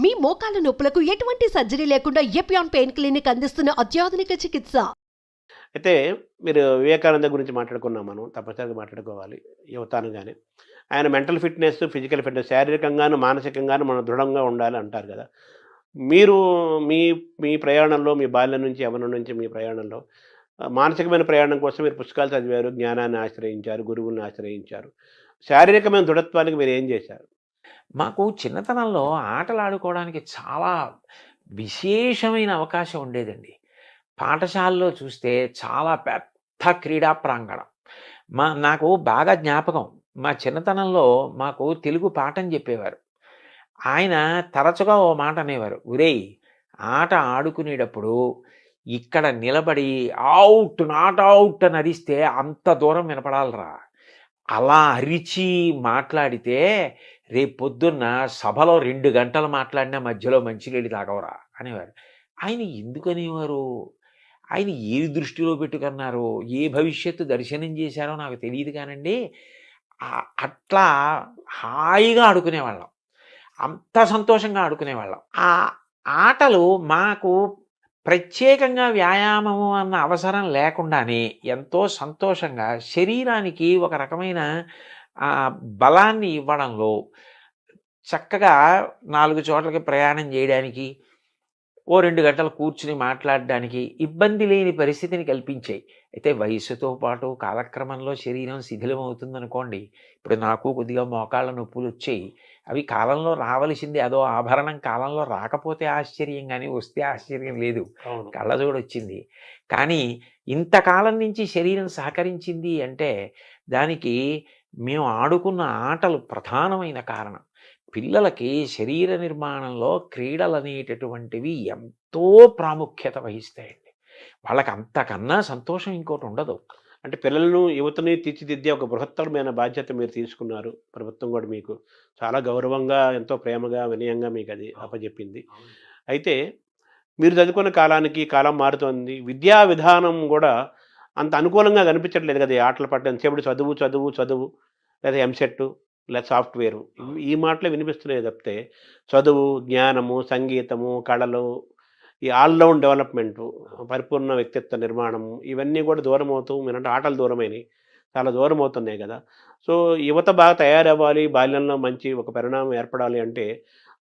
మీ మోకాల నొప్పులకు ఎటువంటి సర్జరీ లేకుండా ఎపియాన్ పెయిన్ క్లినిక్ అందిస్తున్న అత్యాధునిక చికిత్స. అయితే మీరు వివేకానంద గురించి మాట్లాడుకున్నాం మనం. తప్పనిసరిగా మాట్లాడుకోవాలి యువత అనగానే. ఆయన మెంటల్ ఫిట్‌నెస్, ఫిజికల్ ఫిట్‌నెస్ శారీరకంగాను, మానసికంగాను మనం దృఢంగా ఉండాలి అంటారు గదా! మీరు మీ మీ ప్రయాణంలో మీ బాల్యం నుంచి, యవ్వనం నుంచి మీ ప్రయాణంలో మానసికమైన ప్రయాణం కోసం మీరు పుస్తకాలు చదివారు, జ్ఞానాన్ని ఆశ్రయించారు, గురువుల్ని ఆశ్రయించారు. శారీరకమైన దృఢత్వానికి మీరేం జేశారు? మాకు చిన్నతనంలో ఆటలాడుకోవడానికి చాలా విశేషమైన అవకాశం ఉండేదండి. పాఠశాలలో చూస్తే చాలా పెద్ద క్రీడా ప్రాంగణం. నాకు బాగా జ్ఞాపకం. మా చిన్నతనంలో మాకు తెలుగు పాఠం చెప్పేవారు. ఆయన తరచుగా ఓ మాట అనేవారు. "ఒరేయ్! ఆట ఆడుకునేటప్పుడు ఇక్కడ నిలబడి ఔట్, నాట్ ఔట్ అని అరిస్తే అంత దూరం వినపడాలిరా. అలా అరిచి మాట్లాడితే రేపొద్దున్న సభలో 2 గంటలు మాట్లాడినా మధ్యలో మంచినీళ్ళు తాగవురా" అనేవారు. ఆయన ఎందుకనేవారు? ఆయన ఏది దృష్టిలో పెట్టుకున్నారో, ఏ భవిష్యత్తు దర్శనం చేశారో నాకు తెలీదు కానండి. అట్లా హాయిగా ఆడుకునేవాళ్ళం. అంత సంతోషంగా ఆడుకునేవాళ్ళం. ఆ ఆటలు మాకు ప్రత్యేకంగా వ్యాయామము అన్న అవసరం లేకుండానే ఎంతో సంతోషంగా శరీరానికి ఒక రకమైన బలాన్ని ఇవ్వడంలో, చక్కగా 4 చోట్లకి ప్రయాణం చేయడానికి, ఓ 2 గంటలు కూర్చుని మాట్లాడడానికి ఇబ్బంది లేని పరిస్థితిని కల్పించాయి. అయితే వయస్సుతో పాటు కాలక్రమంలో శరీరం శిథిలమవుతుందనుకోండి. ఇప్పుడు నాకు కొద్దిగా మోకాళ్ళ నొప్పులొచ్చాయి. అవి కాలంలో రావలసింది. అదో ఆభరణం కాలంలో రాకపోతే ఆశ్చర్యం గానీ, వస్తే ఆశ్చర్యం లేదు. అవును. కళ్ళజోడొచ్చింది. కానీ ఇంతకాలం నుంచి శరీరం సహకరించింది అంటే దానికి మేము ఆడుకున్న ఆటలు ప్రధానమైన కారణం. పిల్లలకి శరీర నిర్మాణంలో క్రీడలనేటటువంటివి ఎంతో ప్రాముఖ్యత వహిస్తాయండి. వాళ్ళకి అంతకన్నా సంతోషం ఇంకోటి ఉండదు. అంటే పిల్లలను, యువతని తీర్చిదిద్దే ఒక బృహత్తరమైన బాధ్యత మీరు తీసుకున్నారు. ప్రభుత్వం గూడా మీకు చాలా గౌరవంగా, ఎంతో ప్రేమగా, వినయంగా మీకది అప్పజెప్పింది. అయితే మీరు చదువుకున్న కాలానికి కాలం మారుతోంది. విద్యా విధానం గూడా అంత అనుకూలంగా కనిపించట్లేదు గదా! ఈ ఆటల పట్ల ఎంతసేపటి చదువు, చదువు, చదువు లేదా ఎంసెట్ లేదా సాఫ్ట్‌వేరు ఈ మాటలే వినిపిస్తున్నాయి తప్పితే చదువు, జ్ఞానము, సంగీతము, కళలు, ఈ ఆల్ రౌండ్ డెవలప్‌మెంటు, పరిపూర్ణ వ్యక్తిత్వ నిర్మాణము ఇవన్నీ గూడా దూరమవుతూ మీరంటే ఆటలు దూరమైనయి. చాలా దూరమవుతున్నాయి గదా! సో, యువత బాగా తయారవ్వాలి, బాల్యంలో మంచి ఒక పరిణామం ఏర్పడాలి అంటే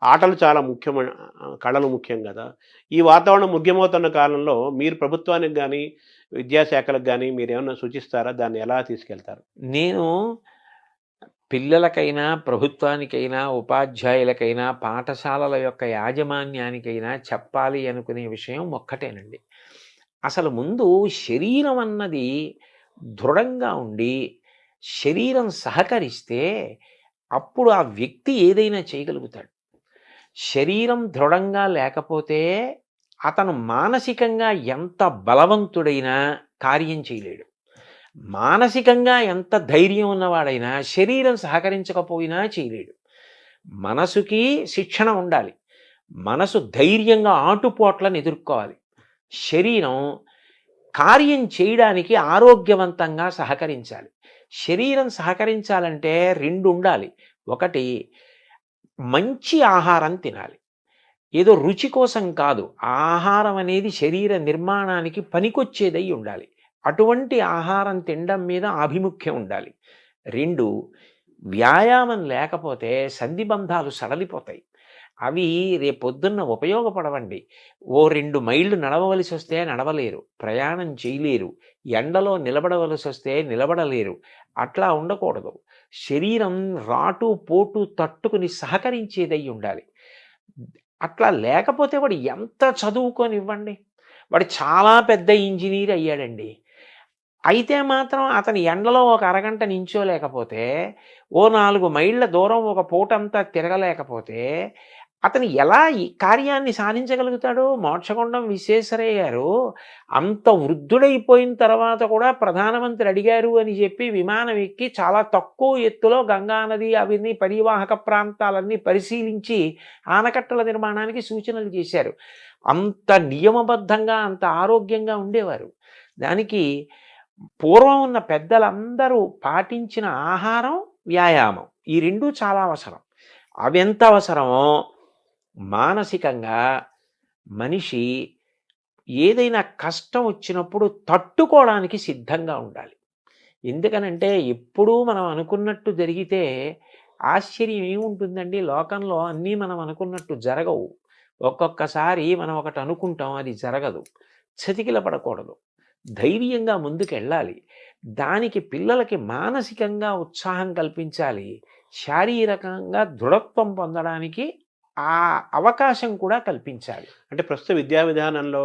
ఆటలు చాలా ముఖ్యమైన కళలు ముఖ్యం గదా! ఈ వాతావరణం ముఖ్యమవుతున్న కాలంలో మీరు ప్రభుత్వానికి గానీ, విద్యాశాఖలకు గానీ మీరేమన్నా సూచిస్తారా? దాన్ని ఎలా తీసుకెళ్తారు? నేను పిల్లలకైనా, ప్రభుత్వానికైనా, ఉపాధ్యాయులకైనా, పాఠశాలల యొక్క యాజమాన్యానికైనా చెప్పాలి అనుకునే విషయం ఒక్కటేనండి. అసలు ముందు శరీరం అన్నది దృఢంగా ఉండి, శరీరం సహకరిస్తే అప్పుడు ఆ వ్యక్తి ఏదైనా చేయగలుగుతాడు. శరీరం దృఢంగా లేకపోతే అతను మానసికంగా ఎంత బలవంతుడైనా కార్యం చేయలేడు. మానసికంగా ఎంత ధైర్యం ఉన్నవాడైనా శరీరం సహకరించకపోయినా చేయలేడు. మనసుకి శిక్షణ ఉండాలి. మనసు ధైర్యంగా ఆటుపోట్లను ఎదుర్కోవాలి. శరీరం కార్యం చేయడానికి ఆరోగ్యవంతంగా సహకరించాలి. శరీరం సహకరించాలంటే 2 ఉండాలి. ఒకటి, మంచి ఆహారం తినాలి. ఏదో రుచి కోసం కాదు. ఆహారం అనేది శరీర నిర్మాణానికి పనికొచ్చేదై ఉండాలి. అటువంటి ఆహారం తినడం మీద ఆభిముఖ్యం ఉండాలి. 2, వ్యాయామం లేకపోతే సంధిబంధాలు సడలిపోతాయి. అవి రేపొద్దున్న ఉపయోగపడవండి. ఓ 2 మైళ్ళు నడవవలసి వస్తే నడవలేరు, ప్రయాణం చేయలేరు, ఎండలో నిలబడవలసి వస్తే నిలబడలేరు. అట్లా ఉండకూడదు. శరీరం రాటు పోటు తట్టుకుని సహకరించేదై ఉండాలి. అట్లా లేకపోతే వాడు ఎంత చదువుకొనివ్వండి, వాడు చాలా పెద్ద ఇంజనీర్ అయ్యాడండి. అయితే మాత్రం అతని ఎండలో ఒక అరగంట నించోలేకపోతే, ఓ 4 మైళ్ళ దూరం ఒక పూటంతా తిరగలేకపోతే అతను ఎలా ఈ కార్యాన్ని సాధించగలుగుతాడు? మోక్షగుండం విశ్వేశ్వరయ్య గారు అంత వృద్ధుడైపోయిన తర్వాత కూడా ప్రధానమంత్రి అడిగారు అని చెప్పి విమానం ఎక్కి చాలా తక్కువ ఎత్తులో గంగానది అవన్నీ పరివాహక ప్రాంతాలన్నీ పరిశీలించి ఆనకట్టల నిర్మాణానికి సూచనలు చేశారు. అంత నియమబద్ధంగా, అంత ఆరోగ్యంగా ఉండేవారు. దానికి పూర్వం ఉన్న పెద్దలందరూ పాటించిన ఆహారం, వ్యాయామం ఈ 2 చాలా అవసరం. అవెంత అవసరమో మానసికంగా మనిషి ఏదైనా కష్టం వచ్చినప్పుడు తట్టుకోవడానికి సిద్ధంగా ఉండాలి. ఎందుకనంటే ఎప్పుడూ మనం అనుకున్నట్టు జరిగితే ఆశ్చర్యం ఏముంటుందండి? లోకంలో అన్నీ మనం అనుకున్నట్టు జరగవు. ఒక్కొక్కసారి మనం ఒకటి అనుకుంటాం, అది జరగదు. చతికిల పడకూడదు. ధైర్యంగా ముందుకెళ్ళాలి. దానికి పిల్లలకి మానసికంగా ఉత్సాహం కల్పించాలి. శారీరకంగా దృఢత్వం పొందడానికి ఆ అవకాశం కూడా కల్పించాలి. అంటే ప్రస్తుత విద్యా విధానంలో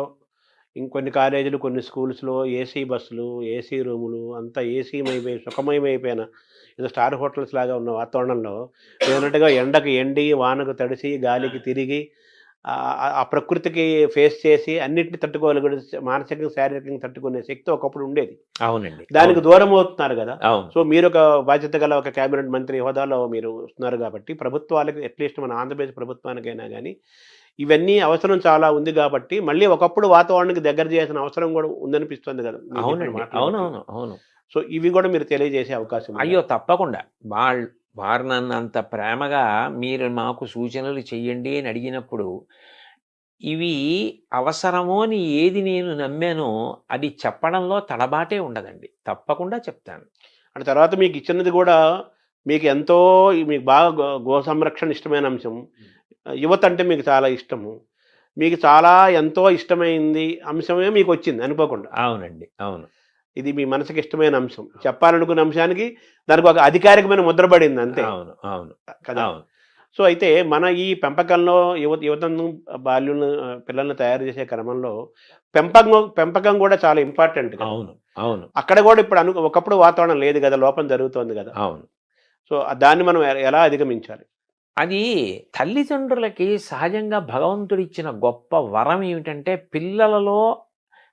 ఇంకొన్ని కాలేజీలు, కొన్ని స్కూల్స్‌లో ఏసీ బస్సులు, ఏసీ రూములు అంతా ఏసీమయమై సుఖమయమైపోయిన ఏదో స్టార్ హోటల్స్ లాగా ఉన్న వాతావరణంలో మీరన్నట్టుగా ఎండకు ఎండి, వానకు తడిసి, గాలికి తిరిగి ఆ ప్రకృతికి ఫేస్ చేసి అన్నిటిని తట్టుకోగలిగే మానసికంగా, శారీరకంగా తట్టుకునే శక్తి ఒకప్పుడు ఉండేది. అవునండి. దానికి దూరం అవుతున్నారు గదా! అవును. సో, మీరొక బాధ్యత గల ఒక క్యాబినెట్ మంత్రి హోదాలో మీరు వస్తున్నారు గాబట్టి, ప్రభుత్వాలకి అట్‌లీస్ట్ మన ఆంధ్రప్రదేశ్ ప్రభుత్వానికైనా గానీ, ఇవన్నీ అవసరం చాలా ఉంది గాబట్టి, మళ్ళీ ఒకప్పుడు వాతావరణానికి దగ్గర చేయాల్సిన అవసరం గూడా ఉందనిపిస్తుంది గదా! మీరు చెప్పిన అవునండి. మాటలు బట్టి. అవునవును. అవును. సో, ఇవి గూడా మీరు తెలియజేసే అవకాశం ఉందా? అయ్యో! తప్పకుండా. వారు నన్నంత ప్రేమగా మీరు మాకు సూచనలు చెయ్యండి అని అడిగినప్పుడు, ఇవి అవసరమో అని ఏది నేను నమ్మానో అది చెప్పడంలో తడబాటే ఉండదండి. తప్పకుండా చెప్తాను. అంటే తర్వాత మీకిచ్చినది గూడా మీకు ఎంతో మీకు బాగా గో సంరక్షణ ఇష్టమైన అంశం. యువత అంటే మీకు చాలా ఇష్టము. మీకు చాలా ఎంతో ఇష్టమైంది అంశమే మీకొచ్చింది అనుకోకుండా. అవునండి. అవును. ఇది మీ మనసుకి ఇష్టమైన అంశం. చెప్పాలనుకున్న అంశానికి దానికి ఒక అధికారికమైన ముద్ర పడింది అంతే. అవును. అవును. కదా! అవును. సో, అయితే మన ఈ పెంపకంలో యువతను బాల్యులను పిల్లల్ని తయారు చేసే క్రమంలో పెంపకం గూడా చాలా ఇంపార్టెంట్ కదా! అవును. అవును. అక్కడ గూడా ఇప్పుడు ఒకప్పుడు వాతావరణం లేదు గదా! లోపం జరుగుతోంది గదా! అవును. సో, దాన్ని మనం ఎలా అధిగమించాలి? అది తల్లిదండ్రులకి సహజంగా భగవంతుడిచ్చిన గొప్ప వరం ఏమిటంటే, పిల్లలలో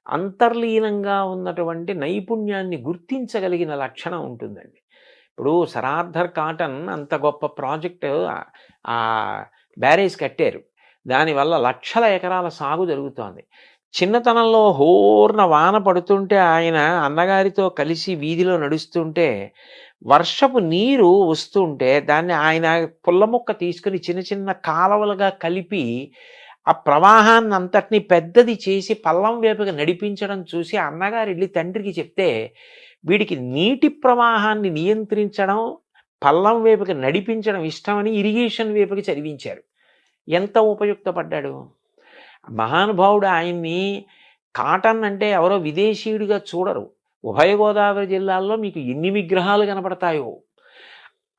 అంతర్లీనంగా ఉన్నటువంటి నైపుణ్యాన్ని గుర్తించగలిగిన లక్షణం ఉంటుందండి. ఇప్పుడు సర్ ఆర్థర్ కాటన్ అంత గొప్ప ప్రాజెక్ట్ బ్యారేజ్ కట్టారు. దానివల్ల లక్షల ఎకరాల సాగు జరుగుతోంది. చిన్నతనంలో హోర్న వాన పడుతుంటే ఆయన అన్నగారితో కలిసి వీధిలో నడుస్తుంటే వర్షపు నీరు వస్తుంటే దాన్ని ఆయన పుల్ల ముక్క తీసుకుని చిన్న చిన్న కాలవలుగా కలిపి ఆ ప్రవాహాన్ని అంతటిని పెద్దది చేసి పల్లం వైపుగా నడిపించడం చూసి అన్నగారు వెళ్ళి తండ్రికి చెప్తే వీడికి నీటి ప్రవాహాన్ని నియంత్రించడం పల్లం వైపుకి నడిపించడం ఇష్టమని ఇరిగేషన్ వైపుకి చదివించారు. ఎంత ఉపయుక్తపడ్డాడు మహానుభావుడు. ఆయన్ని కాటన్ అంటే ఎవరో విదేశీయుడిగా చూడరు. ఉభయ గోదావరి జిల్లాల్లో మీకు ఎన్ని విగ్రహాలు కనపడతాయో.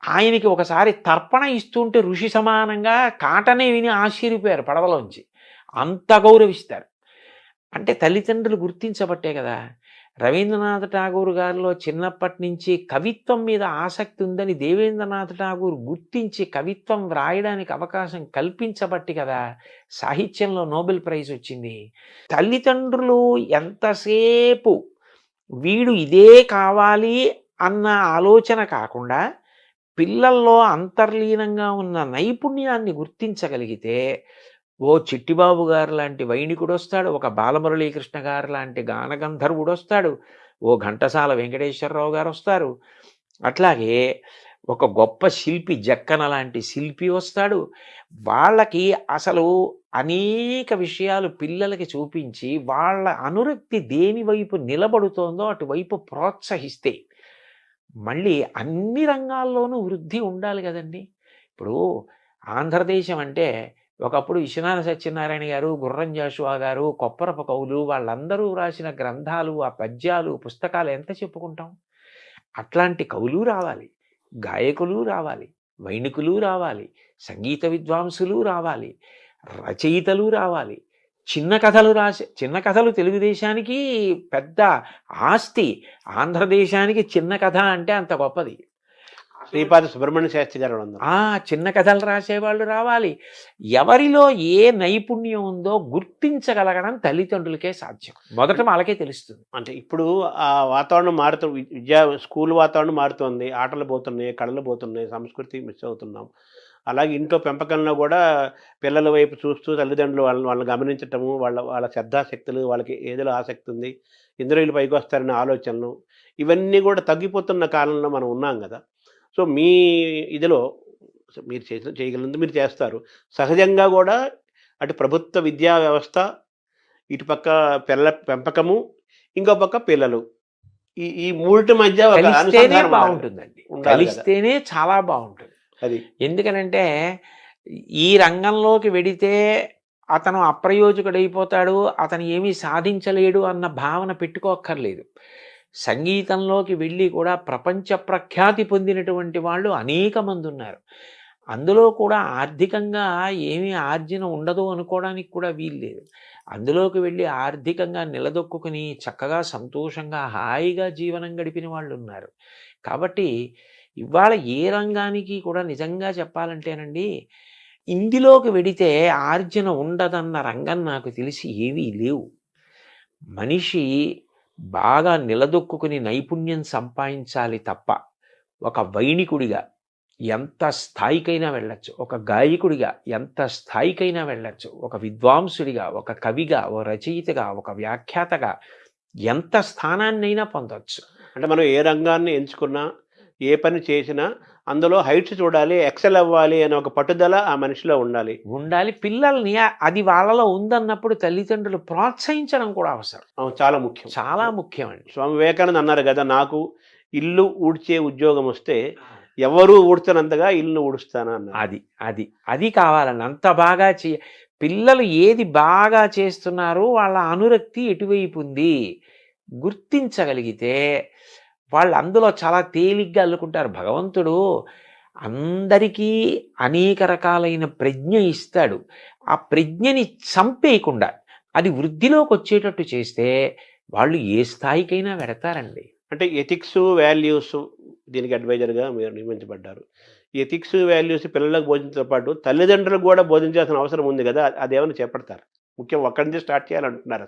ఆయనకి ఒకసారి తర్పణ ఇస్తుంటే ఋషి సమానంగా కాటనే విని ఆశ్చర్యపోయారు పడవలోంచి. అంత గౌరవిస్తారు. అంటే తల్లిదండ్రులు గుర్తించబట్టే కదా. రవీంద్రనాథ్ ఠాగూర్ గారిలో చిన్నప్పటి నుంచి కవిత్వం మీద ఆసక్తి ఉందని దేవేంద్రనాథ్ ఠాగూర్ గుర్తించి కవిత్వం వ్రాయడానికి అవకాశం కల్పించబట్టి కదా సాహిత్యంలో నోబెల్ ప్రైజ్ వచ్చింది. తల్లిదండ్రులు ఎంతసేపు వీడు ఇదే కావాలి అన్న ఆలోచన కాకుండా పిల్లల్లో అంతర్లీనంగా ఉన్న నైపుణ్యాన్ని గుర్తించగలిగితే ఓ చిట్టిబాబు గారు లాంటి వైణికుడు వస్తాడు, ఒక బాలమురళీకృష్ణ గారు లాంటి గానగంధర్వుడు వస్తాడు, ఓ ఘంటసాల వెంకటేశ్వరరావు గారు వస్తారు, అట్లాగే ఒక గొప్ప శిల్పి జక్కన లాంటి శిల్పి వస్తాడు. వాళ్ళకి అసలు అనేక విషయాలు పిల్లలకి చూపించి వాళ్ళ అనురక్తి దేని వైపు నిలబడుతోందో అటువైపు ప్రోత్సహిస్తే మళ్ళీ అన్ని రంగాల్లోనూ వృద్ధి ఉండాలి కదండి. ఇప్పుడు ఆంధ్రదేశం అంటే ఒకప్పుడు విశ్వనాథ సత్యనారాయణ గారు, గుర్రం జాషువా గారు, కొప్పరపు కవులు వాళ్ళందరూ రాసిన గ్రంథాలు, ఆ పద్యాలు, పుస్తకాలు ఎంత చెప్పుకుంటాం. అట్లాంటి కవులు రావాలి, గాయకులు రావాలి, వైణికులు రావాలి, సంగీత విద్వాంసులు రావాలి, రచయితలు రావాలి. చిన్న కథలు తెలుగుదేశానికి పెద్ద ఆస్తి. ఆంధ్రదేశానికి చిన్న కథ అంటే అంత గొప్పది. శ్రీపాద సుబ్రహ్మణ్య శాస్త్రి గారు ఉన్నారు. చిన్న కథలు రాసేవాళ్ళు రావాలి. ఎవరిలో ఏ నైపుణ్యం ఉందో గుర్తించగలగడం తల్లిదండ్రులకే సాధ్యం. మొదట వాళ్ళకే తెలుస్తుంది. అంటే ఇప్పుడు ఆ వాతావరణం స్కూల్ వాతావరణం మారుతోంది. ఆటలు పోతున్నాయి, కళలు పోతున్నాయి, సంస్కృతి మిస్ అవుతున్నాం. అలాగే ఇంట్లో పెంపకంలో కూడా పిల్లల వైపు చూస్తూ తల్లిదండ్రులు వాళ్ళని గమనించటము, వాళ్ళ శ్రద్ధాశక్తులు, వాళ్ళకి ఏదిలో ఆసక్తి ఉంది, ఇందులో వీళ్ళు పైకి వస్తారనే ఆలోచనలు, ఇవన్నీ కూడా తగ్గిపోతున్న కాలంలో మనం ఉన్నాం కదా. సో, మీ ఇదిలో మీరు చేయగలిగింది మీరు చేస్తారు. సహజంగా గూడా అటు ప్రభుత్వ విద్యా వ్యవస్థ, ఇటుపక్క పిల్లల పెంపకము, ఇంకో పక్క పిల్లలు. ఈ మూడిటి మధ్య ఒక కలిస్తేనే అనుసంధానం బాగుంటుందండి. ఉండాలి గదా! కలిస్తేనే చాలా బాగుంటుంది. అది. ఎందుకనంటే ఈ రంగంలోకి వెడితే అతను అప్రయోజకుడైపోతాడు, అతను ఏమీ సాధించలేడు అన్న భావన పెట్టుకోక్కర్లేదు. సంగీతంలోకి వెళ్ళి కూడా ప్రపంచ ప్రఖ్యాతి పొందినటువంటి వాళ్ళు అనేక మంది ఉన్నారు. అందులో కూడా ఆర్థికంగా ఏమీ ఆర్జన ఉండదు అనుకోవడానికి కూడా వీల్లేదు. అందులోకి వెళ్ళి ఆర్థికంగా నిలదొక్కుని చక్కగా సంతోషంగా హాయిగా జీవనం గడిపిన వాళ్ళు ఉన్నారు. కాబట్టి ఇవాళ ఏ రంగానికి కూడా నిజంగా చెప్పాలంటేనండి, ఇందులోకి వెడితే ఆర్జన ఉండదన్న రంగం నాకు తెలిసి ఏవీ లేవు. మనిషి బాగా నిలదొక్కుని నైపుణ్యం సంపాదించాలి తప్ప ఒక వైణికుడిగా ఎంత స్థాయికైనా వెళ్ళచ్చు, ఒక గాయకుడిగా ఎంత స్థాయికైనా వెళ్ళచ్చు, ఒక విద్వాంసుడిగా, ఒక కవిగా, ఒక రచయితగా, ఒక వ్యాఖ్యాతగా ఎంత స్థానాన్నైనా పొందవచ్చు. అంటే మనం ఏ రంగాన్ని ఎంచుకున్నా, ఏ పని చేసినా అందులో హైట్స్ చూడాలి, ఎక్సెల్ అవ్వాలి అనే ఒక పట్టుదల ఆ మనిషిలో ఉండాలి. పిల్లల్ని అది వాళ్ళలో ఉందన్నప్పుడు తల్లిదండ్రులు ప్రోత్సహించడం కూడా అవసరం. చాలా ముఖ్యం. చాలా ముఖ్యం అండి. స్వామి వివేకానంద అన్నారు కదా, నాకు ఇల్లు ఊడ్చే ఉద్యోగం వస్తే ఎవరు ఊడ్చనంతగా ఇల్లు ఊడుస్తాను అన్నారు. అది కావాలండి. అంత బాగా పిల్లలు ఏది బాగా చేస్తున్నారో వాళ్ళ అనురక్తి ఎటువైపు ఉంది గుర్తించగలిగితే వాళ్ళు అందులో చాలా తేలిగ్గా అల్లుకుంటారు. భగవంతుడు అందరికీ అనేక రకాలైన ప్రజ్ఞ ఇస్తాడు. ఆ ప్రజ్ఞని చంపేయకుండా అది వృద్ధిలోకి వచ్చేటట్టు చేస్తే వాళ్ళు ఏ స్థాయికైనా వెడతారండి. అంటే ఎథిక్స్, వాల్యూస్ దీనికి అడ్వైజర్గా మీరు నియమించబడ్డారు. ఎథిక్స్, వాల్యూస్ పిల్లలకు బోధించడంతో పాటు తల్లిదండ్రులకు కూడా బోధించాల్సిన అవసరం ఉంది కదా, అదేమైనా చేపడతారు? ముఖ్యం ఒక్కడి నుంచి స్టార్ట్ చేయాలంటున్నారు.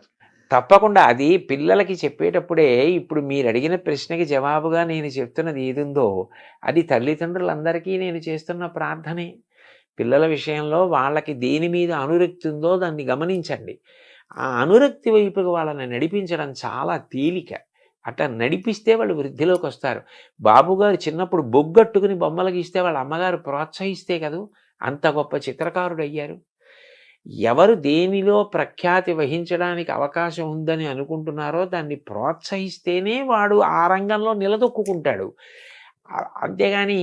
తప్పకుండా అది పిల్లలకి చెప్పేటప్పుడే ఇప్పుడు మీరు అడిగిన ప్రశ్నకి జవాబుగా నేను చెప్తున్నది ఏదుందో అది తల్లిదండ్రులందరికీ నేను చేస్తున్న ప్రార్థనే. పిల్లల విషయంలో వాళ్ళకి దేని మీద అనురక్తి ఉందో దాన్ని గమనించండి. ఆ అనురక్తి వైపుకి వాళ్ళని నడిపించడం చాలా తేలిక. అట్లా నడిపిస్తే వాళ్ళు వృద్ధిలోకి వస్తారు. బాబుగారు చిన్నప్పుడు బొగ్గట్టుకుని బొమ్మలు గీస్తే వాళ్ళ అమ్మగారు ప్రోత్సహిస్తే కదూ అంత గొప్ప చిత్రకారుడు అయ్యారు. ఎవరు దేనిలో ప్రఖ్యాతి వహించడానికి అవకాశం ఉందని అనుకుంటున్నారో దాన్ని ప్రోత్సహిస్తేనే వాడు ఆ రంగంలో నిలదొక్కుంటాడు. అంతేగాని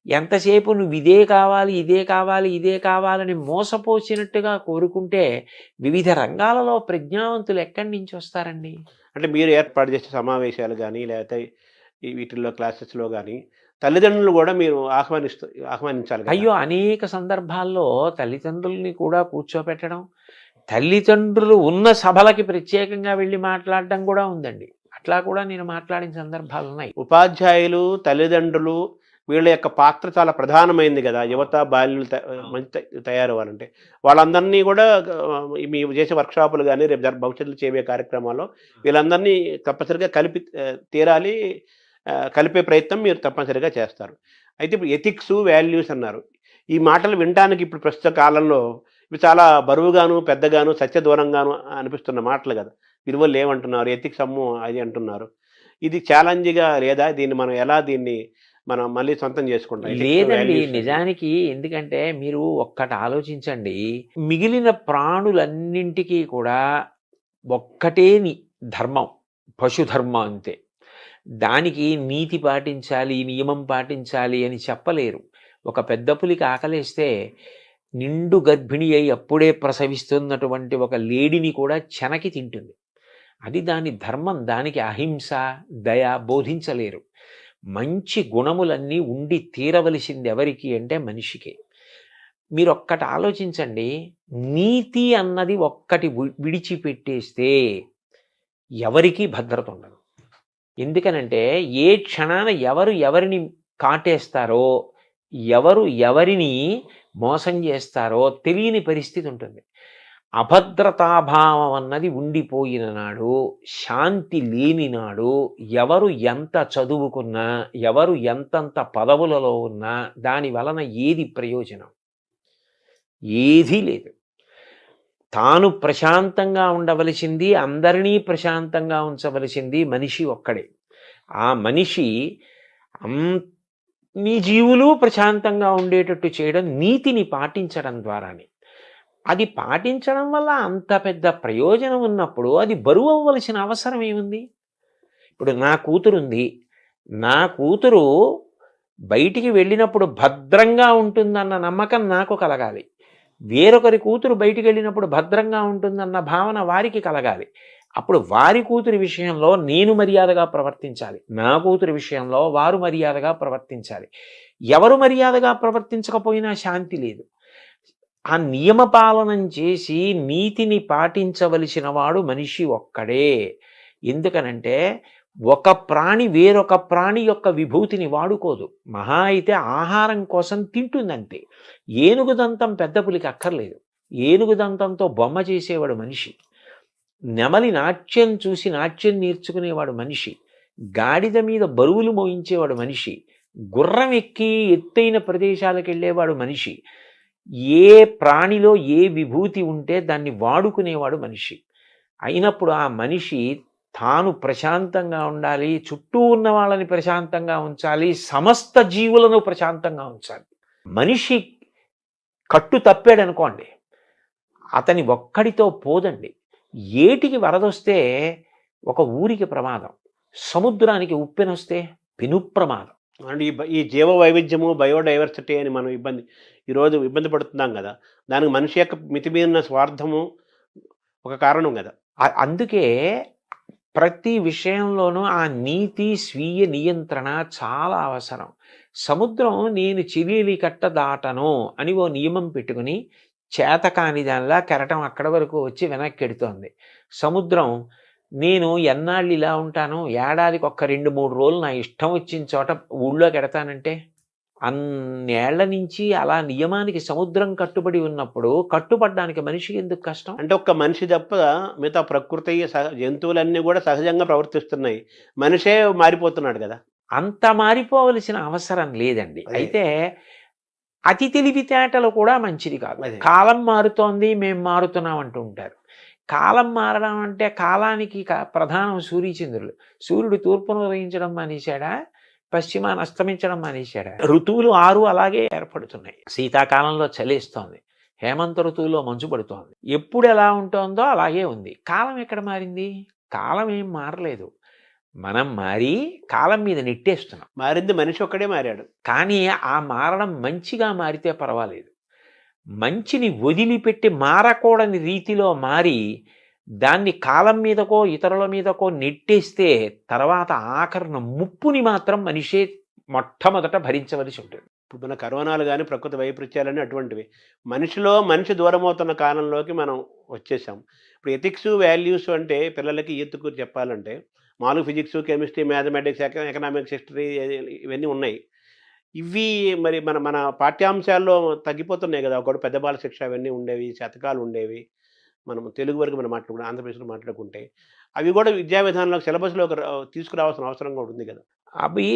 ఎంతసేపు నువ్వు ఇదే కావాలి, ఇదే కావాలి, ఇదే కావాలని మోసపోసినట్టుగా కోరుకుంటే వివిధ రంగాలలో ప్రజ్ఞావంతులు ఎక్కడి నుంచి వస్తారండి? అంటే మీరు ఏర్పాటు చేసే సమావేశాలు కానీ లేకపోతే వీటిల్లో క్లాసెస్లో కానీ తల్లిదండ్రులు కూడా మీరు ఆహ్వానించాలి. అయ్యో, అనేక సందర్భాల్లో తల్లిదండ్రుల్ని కూడా కూర్చోపెట్టడం, తల్లిదండ్రులు ఉన్న సభలకి ప్రత్యేకంగా వెళ్ళి మాట్లాడడం కూడా ఉందండి. అట్లా కూడా నేను మాట్లాడిన సందర్భాలు ఉన్నాయి. ఉపాధ్యాయులు, తల్లిదండ్రులు వీళ్ళ యొక్క పాత్ర చాలా ప్రధానమైంది కదా, యువత బాల్యులు మంచి తయారవ్వాలంటే. వాళ్ళందరినీ కూడా మీ చేసే వర్క్షాపులు కానీ రేపు భవిష్యత్తులో చేయే కార్యక్రమాల్లో వీళ్ళందరినీ తప్పనిసరిగా తీరాలి, కలిపే ప్రయత్నం మీరు తప్పనిసరిగా చేస్తారు. అయితే ఇప్పుడు ఎథిక్స్, వాల్యూస్ అన్నారు. ఈ మాటలు వినడానికి ఇప్పుడు ప్రస్తుత కాలంలో ఇవి చాలా బరువుగాను, పెద్దగాను, సత్యదూరంగాను అనిపిస్తున్న మాటలు కదా. విలువలు లేవంటున్నారు, ఎథిక్స్ అమ్ము అది అంటున్నారు. ఇది ఛాలెంజ్గా లేదా? దీన్ని మనం మళ్ళీ సొంతం చేసుకుంటాం? లేదండి, నిజానికి ఎందుకంటే మీరు ఒక్కటి ఆలోచించండి, మిగిలిన ప్రాణులన్నింటికీ కూడా ఒక్కటే ధర్మం, పశుధర్మం అంతే. దానికి నీతి పాటించాలి, నియమం పాటించాలి అని చెప్పలేరు. ఒక పెద్ద పులికి ఆకలేస్తే నిండు గర్భిణి అయి అప్పుడే ప్రసవిస్తున్నటువంటి ఒక లేడిని కూడా చెనకి తింటుంది. అది దాని ధర్మం. దానికి అహింస, దయ బోధించలేరు. మంచి గుణములన్నీ ఉండి తీరవలసింది ఎవరికి అంటే మనిషికే. మీరు ఒక్కటి ఆలోచించండి, నీతి అన్నది ఒక్కటి విడిచిపెట్టేస్తే ఎవరికీ భద్రత ఉండదు. ఎందుకనంటే ఏ క్షణాన ఎవరు ఎవరిని కాటేస్తారో, ఎవరు ఎవరిని మోసం చేస్తారో తెలియని పరిస్థితి ఉంటుంది. అభద్రతాభావం అన్నది ఉండిపోయిన నాడు, శాంతి లేని నాడు, ఎవరు ఎంత చదువుకున్నా, ఎవరు ఎంతంత పదవులలో ఉన్నా దాని వలన ఏది ప్రయోజనం? ఏదీ లేదు. తాను ప్రశాంతంగా ఉండవలసింది, అందరినీ ప్రశాంతంగా ఉంచవలసింది మనిషి ఒక్కడే. ఆ మనిషి నీ జీవులు ప్రశాంతంగా ఉండేటట్టు చేయడం నీతిని పాటించడం ద్వారానే. అది పాటించడం వల్ల అంత పెద్ద ప్రయోజనం ఉన్నప్పుడు అది బరువు అవ్వవలసిన అవసరం ఏముంది? ఇప్పుడు నా కూతురుంది. నా కూతురు బయటికి వెళ్ళినప్పుడు భద్రంగా ఉంటుందన్న నమ్మకం నాకు కలగాలి. వేరొకరి కూతురు బయటికి వెళ్ళినప్పుడు భద్రంగా ఉంటుందన్న భావన వారికి కలగాలి. అప్పుడు వారి కూతురి విషయంలో నేను మర్యాదగా ప్రవర్తించాలి. నా కూతురి విషయంలో వారు మర్యాదగా ప్రవర్తించాలి. ఎవరు మర్యాదగా ప్రవర్తించకపోయినా శాంతి లేదు. ఆ నియమ పాలనం చేసి నీతిని పాటించవలసిన వాడు మనిషి ఒక్కడే. ఎందుకనంటే ఒక ప్రాణి వేరొక ప్రాణి యొక్క విభూతిని వాడుకోదు. మహా అయితే ఆహారం కోసం తింటుందంతే. ఏనుగు దంతం పెద్ద పులికి అక్కర్లేదు. ఏనుగు దంతంతో బొమ్మ చేసేవాడు మనిషి. నెమలి నాట్యం చూసి నాట్యం నేర్చుకునేవాడు మనిషి. గాడిద మీద బరువులు మోయించేవాడు మనిషి. గుర్రం ఎక్కి ఎత్తైన ప్రదేశాలకు వెళ్ళేవాడు మనిషి. ఏ ప్రాణిలో ఏ విభూతి ఉంటే దాన్ని వాడుకునేవాడు మనిషి. అయినప్పుడు ఆ మనిషి తాను ప్రశాంతంగా ఉండాలి, చుట్టూ ఉన్న వాళ్ళని ప్రశాంతంగా ఉంచాలి, సమస్త జీవులను ప్రశాంతంగా ఉంచాలి. మనిషి కట్టు తప్పాడనుకోండి, అతని ఒక్కడితో పోదండి. ఏటికి వరదొస్తే ఒక ఊరికి ప్రమాదం, సముద్రానికి ఉప్పెనొస్తే పెను ప్రమాదం. అండ్ ఈ జీవ వైవిధ్యము, బయోడైవర్సిటీ అని మనం ఈరోజు ఇబ్బంది పడుతున్నాం కదా, దానికి మనిషి యొక్క మితిమీరిన స్వార్థము ఒక కారణం కదా. అందుకే ప్రతి విషయంలోనూ ఆ నీతి, స్వీయ నియంత్రణ చాలా అవసరం. సముద్రం నేను చిలీలి కట్ట దాటను అని ఓ నియమం పెట్టుకుని చేతకాని దానిలా కెరటం అక్కడ వరకు వచ్చి వెనక్కి ఎడుతోంది. సముద్రం నేను ఎన్నాళ్ళు ఇలా ఉంటాను, ఏడాదికి ఒక్క 2-3 రోజులు నా ఇష్టం వచ్చిన చోట ఊళ్ళోకి ఎడతానంటే, అన్నేళ్ల నుంచి అలా నియమానికి సముద్రం కట్టుబడి ఉన్నప్పుడు కట్టుబడ్డానికి మనిషికి ఎందుకు కష్టం? అంటే ఒక్క మనిషి తప్ప మిగతా ప్రకృతి జంతువులన్నీ కూడా సహజంగా ప్రవర్తిస్తున్నాయి. మనిషే మారిపోతున్నాడు కదా. అంత మారిపోవలసిన అవసరం లేదండి. అయితే అతి తెలివితేటలు కూడా మంచిది కాదు. కాలం మారుతోంది, మేము మారుతున్నాం అంటూ ఉంటారు. కాలం మారడం అంటే కాలానికి ప్రధానం సూర్యచంద్రులు. సూర్యుడు తూర్పును ఉదయించడం మానేశాడా, పశ్చిమాన్ని అస్తమించడం మానేశాడా? ఋతువులు 6 అలాగే ఏర్పడుతున్నాయి. శీతాకాలంలో చలేస్తోంది, హేమంత ఋతువులో మంచు పడుతోంది. ఎప్పుడు ఎలా ఉంటుందో అలాగే ఉంది. కాలం ఎక్కడ మారింది? కాలం ఏం మారలేదు. మనం మారి కాలం మీద నెట్టేస్తున్నాం. మారింది మనిషి ఒక్కడే మారాడు. కానీ ఆ మారడం మంచిగా మారితే పర్వాలేదు. మంచిని వదిలిపెట్టి మారకూడని రీతిలో మారి దాన్ని కాలం మీదకో ఇతరుల మీదకో నెట్టేస్తే తర్వాత ఆఖరణ ముప్పుని మాత్రం మనిషే మొట్టమొదట భరించవలసి ఉంటుంది. ఇప్పుడు మన కరోనాలు కానీ ప్రకృతి వైపరీత్యాలని అటువంటివి. మనిషి దూరం అవుతున్న కాలంలోకి మనం వచ్చేసాం. ఇప్పుడు ఎథిక్స్, వాల్యూస్ అంటే పిల్లలకి ఈతుకు చెప్పాలంటే మామూలుగా physics, chemistry, mathematics, economics, history ఇవన్నీ ఉన్నాయి. ఇవి మరి మన పాఠ్యాంశాల్లో తగ్గిపోతున్నాయి కదా. ఒకటి పెద్ద బాల శిక్ష అవన్నీ ఉండేవి, శతకాలు ఉండేవి. మనం తెలుగు వరకు మనం మాట్లాడుకుంటే, ఆంధ్రప్రదేశ్లో మాట్లాడుకుంటే అవి కూడా విద్యా విధానంలో సిలబస్లోకి తీసుకురావాల్సిన అవసరం కూడా ఉంది కదా. అవి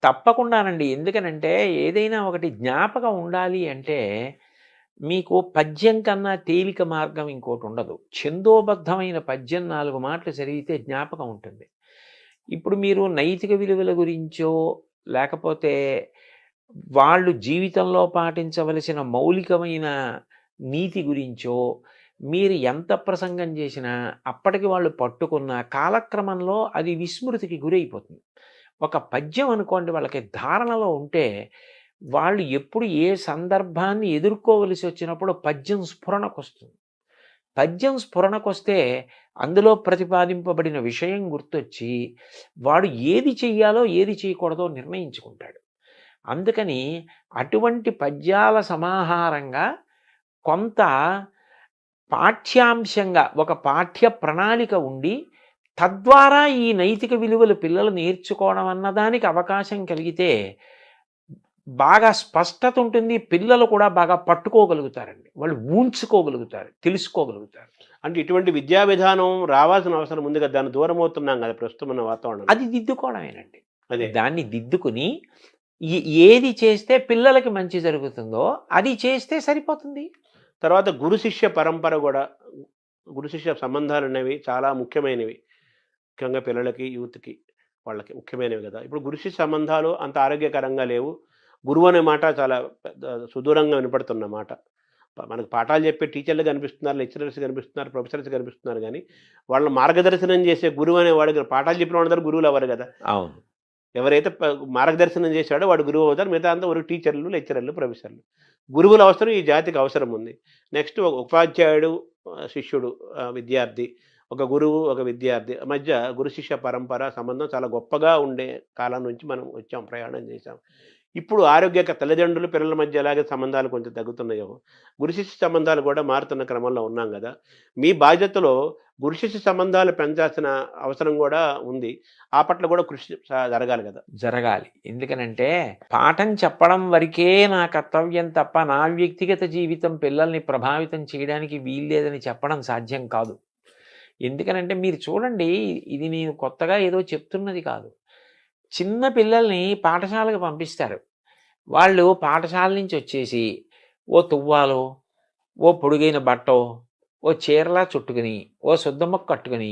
తప్పకుండానండి. ఎందుకనంటే ఏదైనా ఒకటి జ్ఞాపకం ఉండాలి అంటే మీకు పద్యం కన్నా తేలిక మార్గం ఇంకోటి ఉండదు. ఛందోబద్ధమైన పద్యం 4 మాటలు చదివితే జ్ఞాపకం ఉంటుంది. ఇప్పుడు మీరు నైతిక విలువల గురించో లేకపోతే వాళ్ళు జీవితంలో పాటించవలసిన మౌలికమైన నీతి గురించో మీరు ఎంత ప్రసంగం చేసినా అప్పటికి వాళ్ళు పట్టుకున్న కాలక్రమంలో అది విస్మృతికి గురైపోతుంది. ఒక పద్యం అనుకోండి, వాళ్ళకి ధారణలో ఉంటే వాళ్ళు ఎప్పుడు ఏ సందర్భాన్ని ఎదుర్కోవలసి వచ్చినప్పుడు పద్యం స్ఫురణకొస్తుంది. పద్యం స్ఫురణకొస్తే అందులో ప్రతిపాదింపబడిన విషయం గుర్తొచ్చి వాడు ఏది చెయ్యాలో ఏది చేయకూడదో నిర్ణయించుకుంటాడు. అందుకని అటువంటి పద్యాల సమాహారంగా కొంత పాఠ్యాంశంగా ఒక పాఠ్య ప్రణాళిక ఉండి తద్వారా ఈ నైతిక విలువలు పిల్లలు నేర్చుకోవడం అన్నదానికి అవకాశం కలిగితే బాగా స్పష్టత ఉంటుంది. పిల్లలు కూడా బాగా పట్టుకోగలుగుతారండి. వాళ్ళు ఊంచుకోగలుగుతారు, తెలుసుకోగలుగుతారు. అంటే ఇటువంటి విద్యా విధానం రావాల్సిన అవసరం ఉంది కదా. దాన్ని దూరం అవుతున్నాం కదా ప్రస్తుతం ఉన్న వాతావరణం. అది దిద్దుకోవడమేనండి. అదే దాన్ని దిద్దుకుని ఏది చేస్తే పిల్లలకి మంచి జరుగుతుందో అది చేస్తే సరిపోతుంది. తర్వాత గురు శిష్య పరంపర కూడా, గురు శిష్య సంబంధాలు అనేవి చాలా ముఖ్యమైనవి, ముఖ్యంగా పిల్లలకి, యూత్కి. వాళ్ళకి ముఖ్యమైనవి కదా. ఇప్పుడు గురు శిష్య సంబంధాలు అంత ఆరోగ్యకరంగా లేవు. గురువు అనే మాట చాలా పెద్ద సుదూరంగా వినపడుతున్న మాట. మనకు పాఠాలు చెప్పే టీచర్లు కనిపిస్తున్నారు, లెక్చరర్స్ కనిపిస్తున్నారు, ప్రొఫెసర్స్ కనిపిస్తున్నారు గానీ, వాళ్ళని మార్గదర్శనం చేసే గురువు అనేవాడు పాఠాలు చెప్పిన వాళ్ళందరూ గురువులు అవ్వరు కదా. అవును. ఎవరైతే మార్గదర్శనం చేశాడో వాడు గురువు అవుతారు. మిగతా అంతా ఒక టీచర్లు, లెక్చరర్లు, ప్రొఫెసర్లు. గురువుల అవసరం ఈ జాతికి అవసరం ఉంది. నెక్స్ట్ ఒక ఉపాధ్యాయుడు, శిష్యుడు, విద్యార్థి, ఒక గురువు, ఒక విద్యార్థి మధ్య గురు శిష్య పరంపర సంబంధం చాలా గొప్పగా ఉండే కాలం నుంచి మనం వచ్చాం, ప్రయాణం చేశాం. ఇప్పుడు తల్లిదండ్రులు, పిల్లల మధ్య ఎలాగే సంబంధాలు కొంచెం తగ్గుతున్నాయో, గురు శిష్య సంబంధాలు కూడా మారుతున్న క్రమంలో ఉన్నాం కదా. మీ బాధ్యతలో గురు శిష్య సంబంధాలు పెంచాల్సిన అవసరం కూడా ఉంది. ఆ పట్ల కూడా కృషి జరగాలి కదా. జరగాలి. ఎందుకనంటే పాఠం చెప్పడం వరకే నా కర్తవ్యం తప్ప నా వ్యక్తిగత జీవితం పిల్లల్ని ప్రభావితం చేయడానికి వీల్లేదని చెప్పడం సాధ్యం కాదు. ఎందుకనంటే మీరు చూడండి, ఇది నేను కొత్తగా ఏదో చెప్తున్నది కాదు. చిన్న పిల్లల్ని పాఠశాలకు పంపిస్తారు. వాళ్ళు పాఠశాల నుంచి వచ్చేసి ఓ తువ్వాలో, ఓ పొడుగైన బట్టో, ఓ చీరలా చుట్టుకుని, ఓ శుద్ధముక్క కట్టుకుని,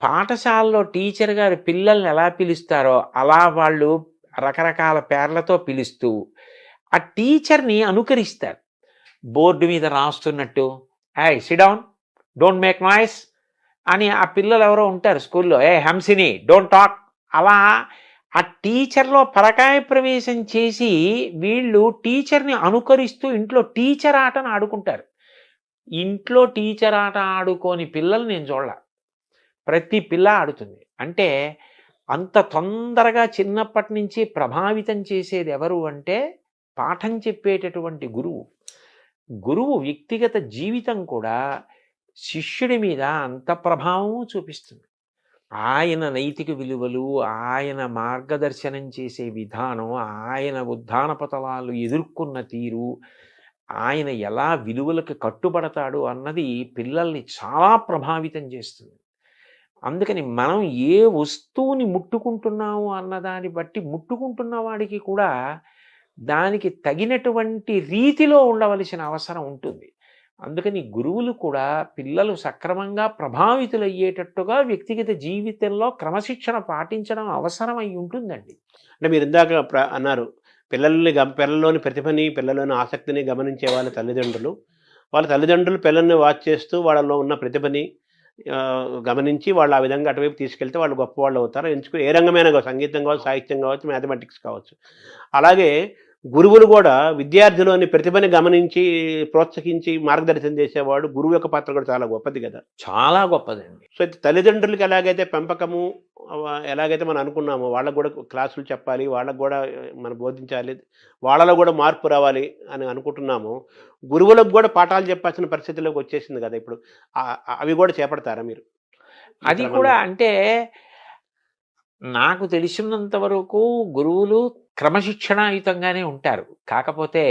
పాఠశాలలో టీచర్ గారు పిల్లల్ని ఎలా పిలుస్తారో అలా వాళ్ళు రకరకాల పేర్లతో పిలుస్తూ ఆ టీచర్ని అనుకరిస్తారు. బోర్డు మీద రాస్తున్నట్టు, ఏయ్ SIT down, don't make noise అని ఆ పిల్లలు ఎవరో ఉంటారు స్కూల్లో, ఏ హంసిని డోంట్ టాక్, అలా ఆ టీచర్లో పరకాయ ప్రవేశం చేసి వీళ్ళు టీచర్ని అనుకరిస్తూ ఇంట్లో టీచర్ ఆటను ఆడుకుంటారు. ఇంట్లో టీచర్ ఆట ఆడుకోని పిల్లలు నేను చూడలే. ప్రతి పిల్ల ఆడుతుంది. అంటే అంత తొందరగా చిన్నప్పటి నుంచి ప్రభావితం చేసేది ఎవరు అంటే పాఠం చెప్పేటటువంటి గురువు. గురువు వ్యక్తిగత జీవితం కూడా శిష్యుడి మీద అంత ప్రభావం చూపిస్తుంది. ఆయన నైతిక విలువలు, ఆయన మార్గదర్శనం చేసే విధానం, ఆయన ఉద్దాన పతలాలు ఎదుర్కొన్న తీరు, ఆయన ఎలా విలువలకు కట్టుబడతాడు అన్నది పిల్లల్ని చాలా ప్రభావితం చేస్తుంది. అందుకని మనం ఏ వస్తువుని ముట్టుకుంటున్నాము అన్నదాన్ని బట్టి ముట్టుకుంటున్న వాడికి కూడా దానికి తగినటువంటి రీతిలో ఉండవలసిన అవసరం ఉంటుంది. అందుకని గురువులు కూడా పిల్లలు సక్రమంగా ప్రభావితులయ్యేటట్టుగా వ్యక్తిగత జీవితంలో క్రమశిక్షణ పాటించడం అవసరం అయి ఉంటుందండి. అంటే మీరు ఇందాక అన్నారు, పిల్లల్లోని ప్రతిభని, పిల్లల్లోని ఆసక్తిని గమనించే వాళ్ళ తల్లిదండ్రులు పిల్లల్ని వాచ్ చేస్తూ వాళ్ళలో ఉన్న ప్రతిభని గమనించి వాళ్ళు ఆ విధంగా అటువైపు తీసుకెళ్తే వాళ్ళు గొప్పవాళ్ళు అవుతారు. ఏ రంగమైనా కావచ్చు, సంగీతం కావచ్చు, సాహిత్యం కావచ్చు, మ్యాథమెటిక్స్ కావచ్చు. అలాగే గురువులు కూడా విద్యార్థిలోని ప్రతిభని గమనించి, ప్రోత్సహించి మార్గదర్శనం చేసేవాడు. గురువు యొక్క పాత్ర కూడా చాలా గొప్పది కదా. చాలా గొప్పదండి. సో తల్లిదండ్రులకి ఎలాగైతే పెంపకము ఎలాగైతే మనం అనుకున్నామో వాళ్ళకు కూడా క్లాసులు చెప్పాలి, వాళ్ళకు కూడా మనం బోధించాలి, వాళ్ళలో కూడా మార్పు రావాలి అని అనుకుంటున్నాము. గురువులకు కూడా పాఠాలు చెప్పాల్సిన పరిస్థితిలోకి వచ్చేసింది కదా ఇప్పుడు. అవి కూడా చేపడతారా మీరు? అది కూడా అంటే నాకు తెలిసినంత వరకు గురువులు క్రమశిక్షణాయుతంగానే ఉంటారు. కాకపోతే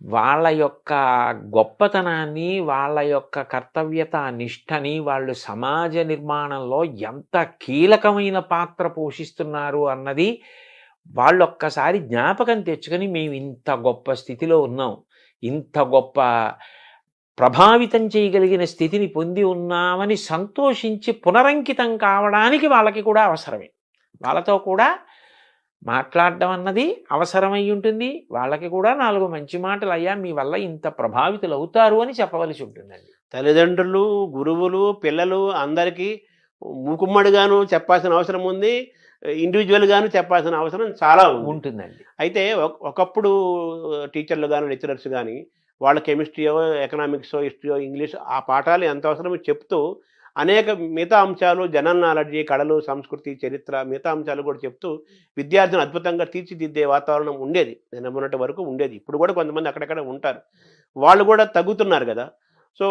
వాళ్ళ యొక్క గొప్పతనాన్ని, వాళ్ళ యొక్క కర్తవ్యత నిష్టని వాళ్ళు సమాజ నిర్మాణంలో ఎంత కీలకమైన పాత్ర పోషిస్తున్నారు అన్నది వాళ్ళు ఒక్కసారి జ్ఞాపకం తెచ్చుకొని మేము ఇంత గొప్ప స్థితిలో ఉన్నాం, ఇంత గొప్ప ప్రభావితం చేయగలిగిన స్థితిని పొంది ఉన్నామని సంతోషించి పునరంకితం కావడానికి వాళ్ళకి కూడా అవసరమే. వాళ్ళతో కూడా మాట్లాడడం అన్నది అవసరమై ఉంటుంది. వాళ్ళకి కూడా 4 మంచి మాటలు, అయ్యా మీ వల్ల ఇంత ప్రభావితులు అవుతారు అని చెప్పవలసి ఉంటుందండి. తల్లిదండ్రులు, గురువులు, పిల్లలు అందరికీ మూకుమ్మడిగాను చెప్పాల్సిన అవసరం ఉంది, ఇండివిజువల్గాను చెప్పాల్సిన అవసరం చాలా ఉంటుందండి. అయితే ఒకప్పుడు టీచర్లు కానీ, లెక్చరర్స్ కానీ వాళ్ళ కెమిస్ట్రీయో, ఎకనామిక్సో, హిస్టరీయో, ఇంగ్లీష్ ఆ పాఠాలు ఎంత అవసరమో చెప్తూ అనేక మిగతా అంశాలు, జనరల్ నాలెడ్జి, కళలు, సంస్కృతి, చరిత్ర మిగతా అంశాలు కూడా చెప్తూ విద్యార్థిని అద్భుతంగా తీర్చిదిద్దే వాతావరణం ఉండేది. నేను మొన్నటి వరకు ఉండేది. ఇప్పుడు కూడా కొంతమంది అక్కడక్కడ ఉంటారు. వాళ్ళు కూడా తగ్గుతున్నారు కదా. సో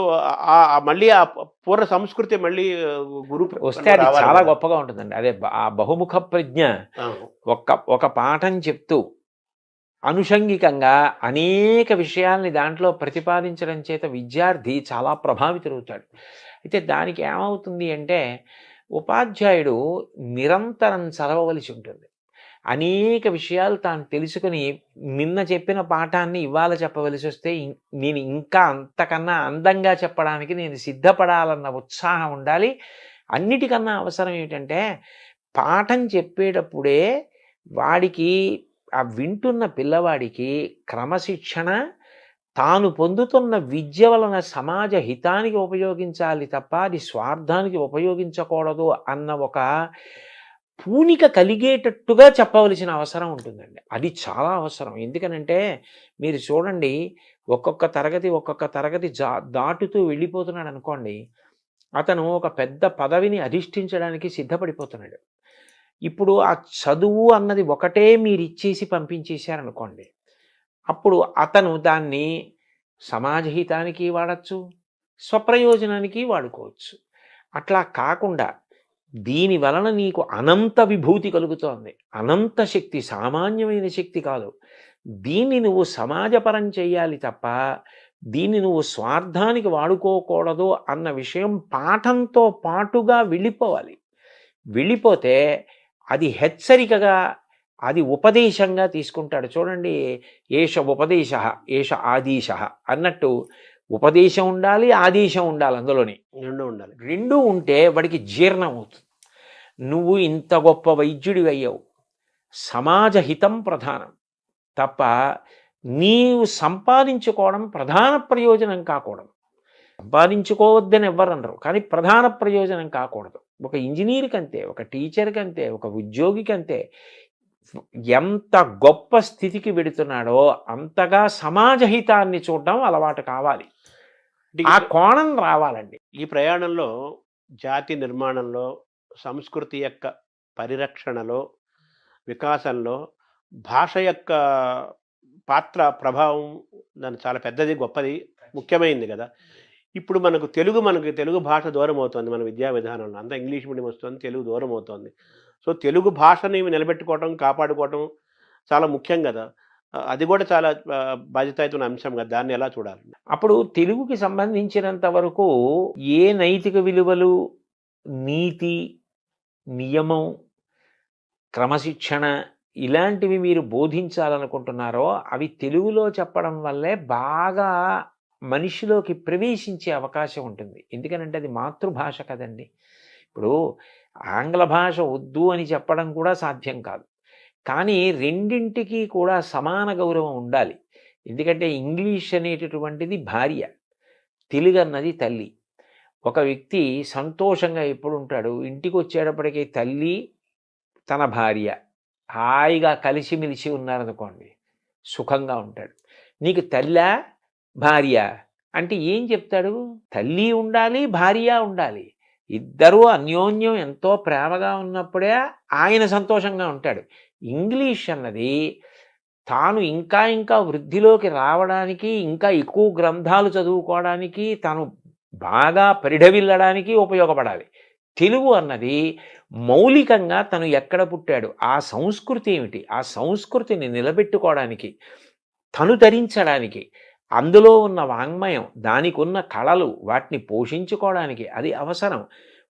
మళ్ళీ ఆ పూర్వ సంస్కృతి మళ్ళీ వస్తే అది చాలా గొప్పగా ఉంటుందండి. అదే ఆ బహుముఖ ప్రజ్ఞ. ఒక పాఠం చెప్తూ అనుషంగికంగా అనేక విషయాల్ని దాంట్లో ప్రతిపాదించడం చేత విద్యార్థి చాలా ప్రభావితులవుతాడు. అయితే దానికి ఏమవుతుంది అంటే ఉపాధ్యాయుడు నిరంతరం చదవవలసి ఉంటుంది. అనేక విషయాలు తాను తెలుసుకుని నిన్న చెప్పిన పాఠాన్ని ఇవాళ చెప్పవలసి వస్తే నేను ఇంకా అంతకన్నా అందంగా చెప్పడానికి నేను సిద్ధపడాలన్న ఉత్సాహం ఉండాలి. అన్నిటికన్నా అవసరం ఏమిటంటే పాఠం చెప్పేటప్పుడే వాడికి ఆ వింటున్న పిల్లవాడికి క్రమశిక్షణ, తాను పొందుతున్న విద్య వలన సమాజ హితానికి ఉపయోగించాలి తప్ప అది స్వార్థానికి ఉపయోగించకూడదు అన్న ఒక పూనిక కలిగేటట్టుగా చెప్పవలసిన అవసరం ఉంటుందండి. అది చాలా అవసరం. ఎందుకనంటే మీరు చూడండి, ఒక్కొక్క తరగతి దాటుతూ వెళ్ళిపోతున్నాడు అనుకోండి, అతను ఒక పెద్ద పదవిని అధిష్ఠించడానికి సిద్ధపడిపోతున్నాడు. ఇప్పుడు ఆ చదువు అన్నది ఒకటే మీరు ఇచ్చేసి పంపించేశారనుకోండి, అప్పుడు అతను దాన్ని సమాజహితానికి వాడచ్చు, స్వప్రయోజనానికి వాడుకోవచ్చు. అట్లా కాకుండా దీని వలన నీకు అనంత విభూతి కలుగుతోంది, అనంత శక్తి, సామాన్యమైన శక్తి కాదు. దీన్ని నువ్వు సమాజపరం చేయాలి తప్ప దీన్ని నువ్వు స్వార్థానికి వాడుకోకూడదు అన్న విషయం పాఠంతో పాటుగా వెళ్ళిపోవాలి. వెళ్ళిపోతే అది హెచ్చరికగా, అది ఉపదేశంగా తీసుకుంటాడు. చూడండి, ఏష ఉపదేశ ఏష ఆదేశ అన్నట్టు ఉపదేశం ఉండాలి, ఆదేశం ఉండాలి. అందులోని రెండు ఉంటే వాడికి జీర్ణం అవుతుంది. నువ్వు ఇంత గొప్ప వైద్యుడివి అయ్యావు, సమాజ హితం ప్రధానం తప్ప నీవు సంపాదించుకోవడం ప్రధాన ప్రయోజనం కాకూడదు. సంపాదించుకోవద్దని ఎవ్వరనరు, కానీ ప్రధాన ప్రయోజనం కాకూడదు. ఒక ఇంజనీర్కి అంతే, ఒక టీచర్కి అంతే, ఒక ఉద్యోగికి అంతే. ఎంత గొప్ప స్థితికి వెడుతున్నాడో అంతగా సమాజ హితాన్ని చూడడం అలవాటు కావాలి. ఆ కోణం రావాలండి. ఈ ప్రయాణంలో జాతి నిర్మాణంలో, సంస్కృతి యొక్క పరిరక్షణలో, వికాసంలో భాష యొక్క పాత్ర, ప్రభావం దాని చాలా పెద్దది, గొప్పది, ముఖ్యమైనది కదా. ఇప్పుడు మనకు తెలుగు భాష దూరం అవుతుంది. మన విద్యా విధానంలో అంతా ఇంగ్లీష్ మీడియం వస్తుంది, తెలుగు దూరం అవుతుంది. సో తెలుగు భాషని నిలబెట్టుకోవటం, కాపాడుకోవటం చాలా ముఖ్యం కదా. అది కూడా చాలా బాధ్యతాయుతమైన అంశం కదా. దాన్ని ఎలా చూడాలి? అప్పుడు తెలుగుకి సంబంధించినంత వరకు ఏ నైతిక విలువలు, నీతి, నియమం, క్రమశిక్షణ ఇలాంటివి మీరు బోధించాలనుకుంటున్నారో అవి తెలుగులో చెప్పడం వల్లే బాగా మనిషిలోకి ప్రవేశించే అవకాశం ఉంటుంది. ఎందుకనంటే అది మాతృభాష కదండి. ఇప్పుడు ఆంగ్ల భాష వద్దు అని చెప్పడం కూడా సాధ్యం కాదు. కానీ రెండింటికి కూడా సమాన గౌరవం ఉండాలి. ఎందుకంటే ఇంగ్లీష్ అనేటటువంటిది భార్య, తెలుగు అన్నది తల్లి. ఒక వ్యక్తి సంతోషంగా ఎప్పుడు ఉంటాడు, ఇంటికి వచ్చేటప్పటికీ తల్లి, తన భార్య హాయిగా కలిసిమెలిసి ఉన్నారనుకోండి, సుఖంగా ఉంటాడు. నీకు తల్లా భార్య అంటే ఏం చెప్తాడు? తల్లి ఉండాలి, భార్య ఉండాలి. ఇద్దరూ అన్యోన్యం ఎంతో ప్రేమగా ఉన్నప్పుడే ఆయన సంతోషంగా ఉంటాడు. ఇంగ్లీష్ అన్నది తాను ఇంకా వృద్ధిలోకి రావడానికి, ఇంకా ఎక్కువ గ్రంథాలు చదువుకోవడానికి, తాను బాగా పరిఢవిల్లడానికి ఉపయోగపడాలి. తెలుగు అన్నది మౌలికంగా తను ఎక్కడ పుట్టాడు, ఆ సంస్కృతి ఏమిటి, ఆ సంస్కృతిని నిలబెట్టుకోవడానికి, తను ధరించడానికి, అందులో ఉన్న వాంగ్మయం, దానికి ఉన్న కళలు, వాటిని పోషించుకోవడానికి అది అవసరం.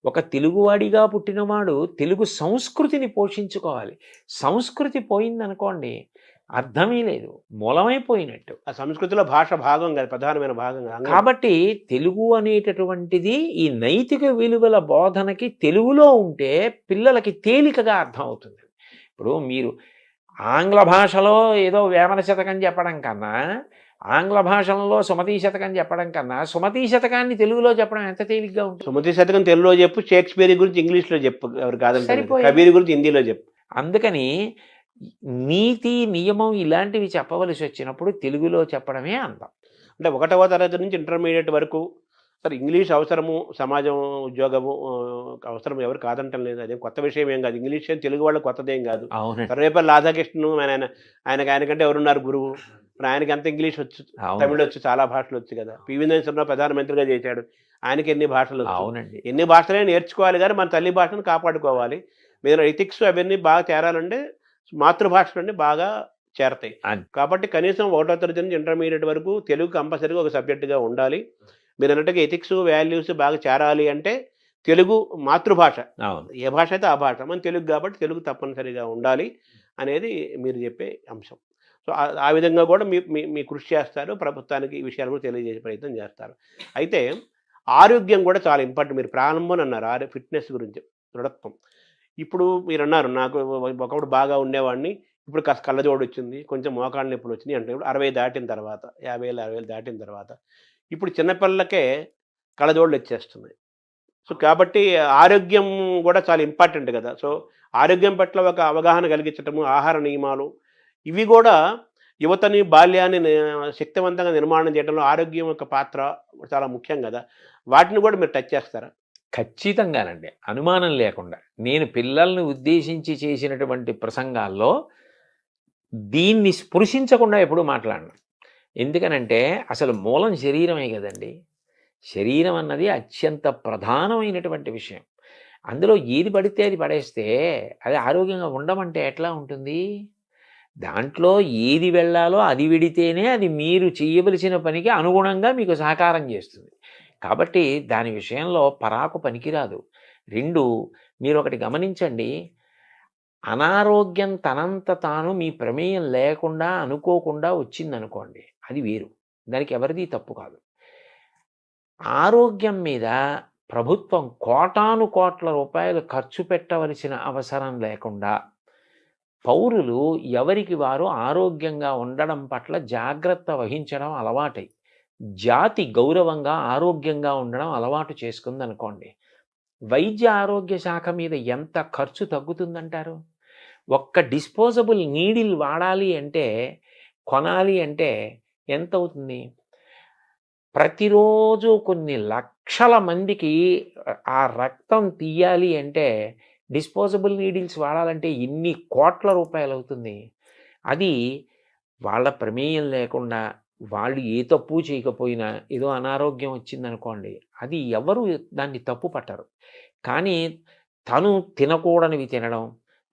ఒక తెలుగువాడిగా పుట్టినవాడు తెలుగు సంస్కృతిని పోషించుకోవాలి. సంస్కృతి పోయిందనుకోండి, అర్థమే లేదు, మూలమైపోయినట్టు. ఆ సంస్కృతిలో భాష భాగం కాదు, ప్రధానమైన భాగం. కాబట్టి తెలుగు అనేటటువంటిది ఈ నైతిక విలువల బోధనకి తెలుగులో ఉంటే పిల్లలకి తేలికగా అర్థం అవుతుంది. ఇప్పుడు మీరు ఆంగ్ల భాషలో ఏదో వేమన శతకం చెప్పడం కన్నా, ఆంగ్ల భాషలో సుమతీ శతకం చెప్పడం కన్నా, సుమతీ శతకాన్ని తెలుగులో చెప్పడం ఎంత తేలిగ్గా ఉంటుంది. సుమతీ శతకం తెలుగులో చెప్పు, షేక్స్పియర్ గురించి ఇంగ్లీష్లో చెప్పు, ఎవరు కాదంటే కబీర్ గురించి హిందీలో చెప్పు. అందుకని నీతి, నియమం ఇలాంటివి చెప్పవలసి వచ్చినప్పుడు తెలుగులో చెప్పడమే అందం. అంటే 1వ తరగతి నుంచి ఇంటర్మీడియట్ వరకు సరే ఇంగ్లీష్ అవసరము, సమాజం, ఉద్యోగము అవసరం, ఎవరు కాదంటం లేదు. అదేం కొత్త విషయం ఏం కాదు. ఇంగ్లీష్ తెలుగు వాళ్ళకి కొత్తదేం కాదు. సర్వేపల్లి రాధాకృష్ణ ఆయనకంటే ఎవరున్నారు గురువు? ఆయనకి అంత ఇంగ్లీష్ వచ్చు, తమిళ వచ్చు, చాలా భాషలు వచ్చు కదా. పివి నరసింహరావు ప్రధానమంత్రిగా చేశాడు, ఆయనకి ఎన్ని భాషలు? అవునండి, ఎన్ని భాషలే నేర్చుకోవాలి, కానీ మన తల్లి భాషను కాపాడుకోవాలి. మీరు ఎథిక్స్ అవన్నీ బాగా చేరాలంటే మాతృభాషలన్నీ బాగా చేరతాయి. కాబట్టి కనీసం 1వ తరగతి నుంచి ఇంటర్మీడియట్ వరకు తెలుగు కంపల్సరీగా ఒక సబ్జెక్టుగా ఉండాలి. మీరు అన్నట్టుగా ఎథిక్స్, వాల్యూస్ బాగా చేరాలి అంటే తెలుగు మాతృభాష, ఏ భాష అయితే ఆ భాష, మన తెలుగు కాబట్టి తెలుగు తప్పనిసరిగా ఉండాలి అనేది మీరు చెప్పే అంశం. సో ఆ విధంగా కూడా మీ కృషి చేస్తారు, ప్రభుత్వానికి ఈ విషయాలు కూడా తెలియజేసే ప్రయత్నం చేస్తారు. అయితే ఆరోగ్యం కూడా చాలా ఇంపార్టెంట్. మీరు ప్రారంభం అన్నారు ఫిట్నెస్ గురించి, దృఢత్వం. ఇప్పుడు మీరన్నారు నాకు ఒకప్పుడు బాగా ఉండేవాడిని. ఇప్పుడు కాస్త కళ్ళజోడు వచ్చింది. కొంచెం మోకాళ్ళ నొప్పులు వచ్చినియి అంటే ఇప్పుడు 60 దాటిన తర్వాత 50 60 దాటిన తర్వాత ఇప్పుడు చిన్న పిల్లలకే కళ్ళజోడులు వచ్చేస్తున్నాయి. సో, కాబట్టి ఆరోగ్యం గూడా చాలా ఇంపార్టెంట్ గదా! సో, ఆరోగ్యం పట్ల ఒక అవగాహన కలిగించటము, ఆహార నియమాలు ఇవి గూడా యువతని, బాల్యాన్ని శక్తివంతంగా నిర్మాణం చేయడంలో ఆరోగ్యం యొక్క పాత్ర చాలా ముఖ్యం గదా! వాటిని గూడా మీరు టచ్ చేస్తారా? ఖచ్చితంగానండి. అనుమానం లేకుండా. నేను పిల్లల్ని ఉద్దేశించి చేసినటువంటి ప్రసంగాల్లో దీన్ని స్పృశించకుండా ఎప్పుడూ మాట్లాడను. ఎందుకనంటే అసలు మూలం శరీరమే గదండీ! శరీరం అన్నది అత్యంత ప్రధానమైనటువంటి విషయం. అందులో ఏది పడితే అది పడేస్తే అది ఆరోగ్యంగా ఉండమంటే ఎట్లా ఉంటుంది? దాంట్లో ఏది వెళ్ళాలో అది విడితేనే అది మీరు చేయవలసిన పనికి అనుగుణంగా మీకు సహకారం చేస్తుంది. కాబట్టి దాని విషయంలో పరాకు పనికిరాదు. 2 మీరొకటి గమనించండి. అనారోగ్యం తనంత తాను మీ ప్రమేయం లేకుండా అనుకోకుండా వచ్చిందనుకోండి, అది వేరు. దానికి ఎవరిది తప్పు కాదు. ఆరోగ్యం మీద ప్రభుత్వం కోటాను కోట్ల రూపాయలు ఖర్చు పెట్టవలసిన అవసరం లేకుండా పౌరులు ఎవరికి వారు ఆరోగ్యంగా ఉండడం పట్ల జాగ్రత్త వహించడం అలవాటై జాతి గౌరవంగా ఆరోగ్యంగా ఉండడం అలవాటు చేసుకుందనుకోండి, వైద్య ఆరోగ్య శాఖ మీద ఎంత ఖర్చు తగ్గుతుందంటారు? ఒక్క డిస్పోజబుల్ నీడిల్ వాడాలి అంటే, కొనాలి అంటే ఎంత అవుతుంది? ప్రతిరోజు కొన్ని లక్షల మందికి ఆ రక్తం తీయాలి అంటే డిస్పోజబుల్ నీడిల్స్ వాడాలంటే ఎన్ని కోట్ల రూపాయలు అవుతుంది. అది వాళ్ళ ప్రమేయం లేకుండా వాళ్ళు ఏ తప్పు చేయకపోయినా ఏదో అనారోగ్యం వచ్చిందనుకోండి, అది ఎవరు దాన్ని తప్పు పట్టరు. కానీ తను తినకూడనివి తినడం,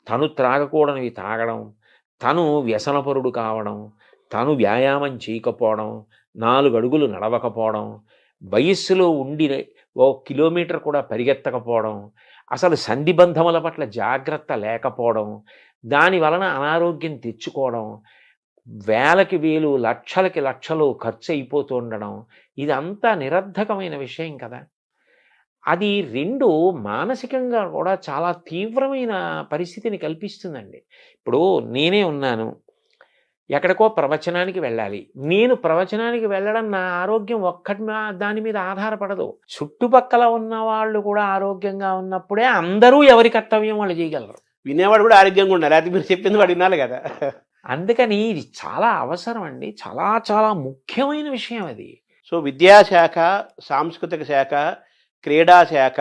తను త్రాగకూడనివి తాగడం, తను వ్యసనపరుడు కావడం, తను వ్యాయామం చేయకపోవడం, 4 అడుగులు నడవకపోవడం, వయస్సులో ఉండి 1 కిలోమీటర్ కూడా పరిగెత్తకపోవడం, అసలు సంధిబంధముల పట్ల జాగ్రత్త లేకపోవడం, దాని వలన అనారోగ్యం తెచ్చుకోవడం, వేలకి వేలు లక్షలకి లక్షలు ఖర్చు అయిపోతూ ఉండడం, ఇదంతా నిరర్ధకమైన విషయం కదా. అది 2 మానసికంగా కూడా చాలా తీవ్రమైన పరిస్థితిని కల్పిస్తుందండి. ఇప్పుడు నేనే ఉన్నాను, ఎక్కడికో ప్రవచనానికి వెళ్ళాలి. నేను ప్రవచనానికి వెళ్ళడం నా ఆరోగ్యం ఒక్కటి దాని మీద ఆధారపడదు. చుట్టుపక్కల ఉన్న వాళ్ళు కూడా ఆరోగ్యంగా ఉన్నప్పుడే అందరూ ఎవరి కర్తవ్యం వాళ్ళు చేయగలరు. వినేవాడు కూడా ఆరోగ్యంగా ఉండాలి. అది మీరు చెప్పింది వాడు వినాలి కదా. అందుకని ఇది చాలా అవసరం అండి. చాలా చాలా ముఖ్యమైన విషయం అది. సో, విద్యాశాఖ, సాంస్కృతిక శాఖ, క్రీడా శాఖ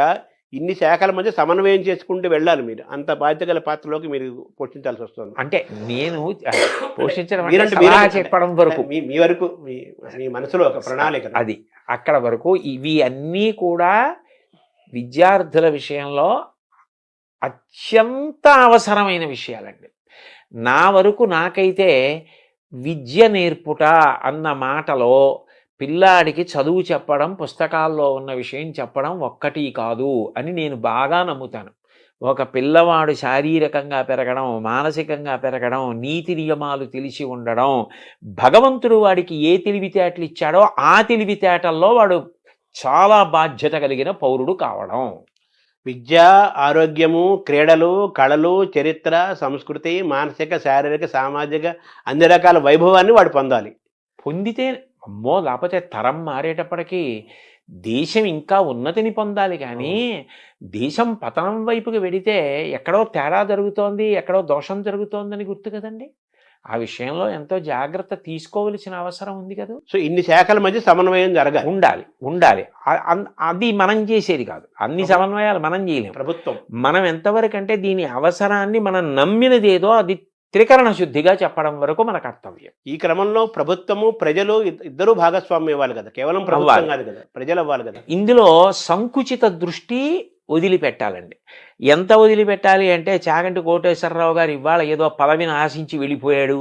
ఇన్ని శాఖల మధ్య సమన్వయం చేసుకుంటూ వెళ్ళాలి మీరు. అంత బాధ్యత గల పాత్రలోకి మీరు పోషించాల్సి వస్తుంది. అంటే నేను పోషించడం అంటే మీరంటే సలహా చెప్పడం వరకు మీ వరకు మీ మనసులో ఒక ప్రణాళిక అది అక్కడ వరకు. ఇవి అన్నీ కూడా విద్యార్థుల విషయంలో అత్యంత అవసరమైన విషయాలండి. నా వరకు నాకైతే విద్య నేర్పుట అన్న మాటలో పిల్లాడికి చదువు చెప్పడం, పుస్తకాల్లో ఉన్న విషయం చెప్పడం ఒక్కటి కాదు అని నేను బాగా నమ్ముతాను. ఒక పిల్లవాడు శారీరకంగా పెరగడం, మానసికంగా పెరగడం, నీతి నియమాలు తెలిసి ఉండడం, భగవంతుడు వాడికి ఏ తెలివితేటలు ఇచ్చాడో ఆ తెలివితేటల్లో వాడు చాలా బాధ్యత కలిగిన పౌరుడు కావడం. విద్య, ఆరోగ్యము, క్రీడలు, కళలు, చరిత్ర, సంస్కృతి, మానసిక, శారీరక, సామాజిక అన్ని రకాల వైభవాన్ని వాడు పొందాలి. పొందితే అమ్మో, లేకపోతే తరం మారేటప్పటికీ దేశం ఇంకా ఉన్నతిని పొందాలి. కానీ దేశం పతనం వైపుకి వెడితే ఎక్కడో తేడా జరుగుతోంది, ఎక్కడో దోషం జరుగుతోందని గుర్తు కదండి. ఆ విషయంలో ఎంతో జాగ్రత్త తీసుకోవలసిన అవసరం ఉంది కదా. సో, ఇన్ని శాఖల మధ్య సమన్వయం జరగాలి. ఉండాలి. అది మనం చేసేది కాదు. అన్ని సమన్వయాలు మనం చేయలేము. ప్రభుత్వం మనం ఎంతవరకు అంటే దీని అవసరాన్ని మనం నమ్మినదేదో అది త్రికరణ శుద్ధిగా చెప్పడం వరకు మన కర్తవ్యం. ఈ క్రమంలో ప్రభుత్వము, ప్రజలు ఇద్దరూ భాగస్వామ్యం ఇవ్వాలి కదా. కేవలం ప్రభుత్వం కాదు కదా, ప్రజలు అవ్వాలి కదా. ఇందులో సంకుచిత దృష్టి వదిలిపెట్టాలండి. ఎంత వదిలిపెట్టాలి అంటే, చాగంటి కోటేశ్వరరావు గారు ఇవాళ ఏదో పదవిని ఆశించి వెళ్ళిపోయాడు,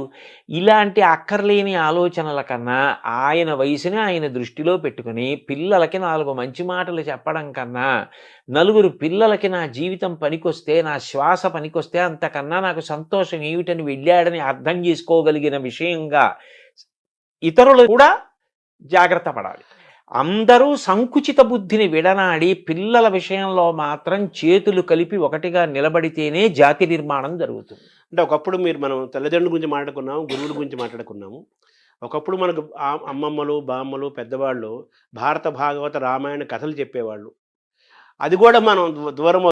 ఇలాంటి అక్కర్లేని ఆలోచనల కన్నా ఆయన వయసుని ఆయన దృష్టిలో పెట్టుకుని పిల్లలకి 4 మంచి మాటలు చెప్పడం కన్నా, నలుగురు పిల్లలకి నా జీవితం పనికొస్తే, నా శ్వాస పనికొస్తే అంతకన్నా నాకు సంతోషం ఏమిటని వెళ్ళాడని అర్థం చేసుకోగలిగిన విషయంగా ఇతరులు కూడా జాగ్రత్త పడాలి. అందరూ సంకుచిత బుద్ధిని విడనాడి పిల్లల విషయంలో మాత్రం చేతులు కలిపి ఒకటిగా నిలబడితేనే జాతి నిర్మాణం జరుగుతుంది. అంటే ఒకప్పుడు మనం తల్లిదండ్రుల గురించి మాట్లాడుకున్నాము, గురువుల గురించి మాట్లాడుకున్నాము. ఒకప్పుడు మనకు అమ్మమ్మలు, బామ్మలు, పెద్దవాళ్ళు భారత, భాగవత, రామాయణ కథలు చెప్పేవాళ్ళు. అది కూడా మనం దూరం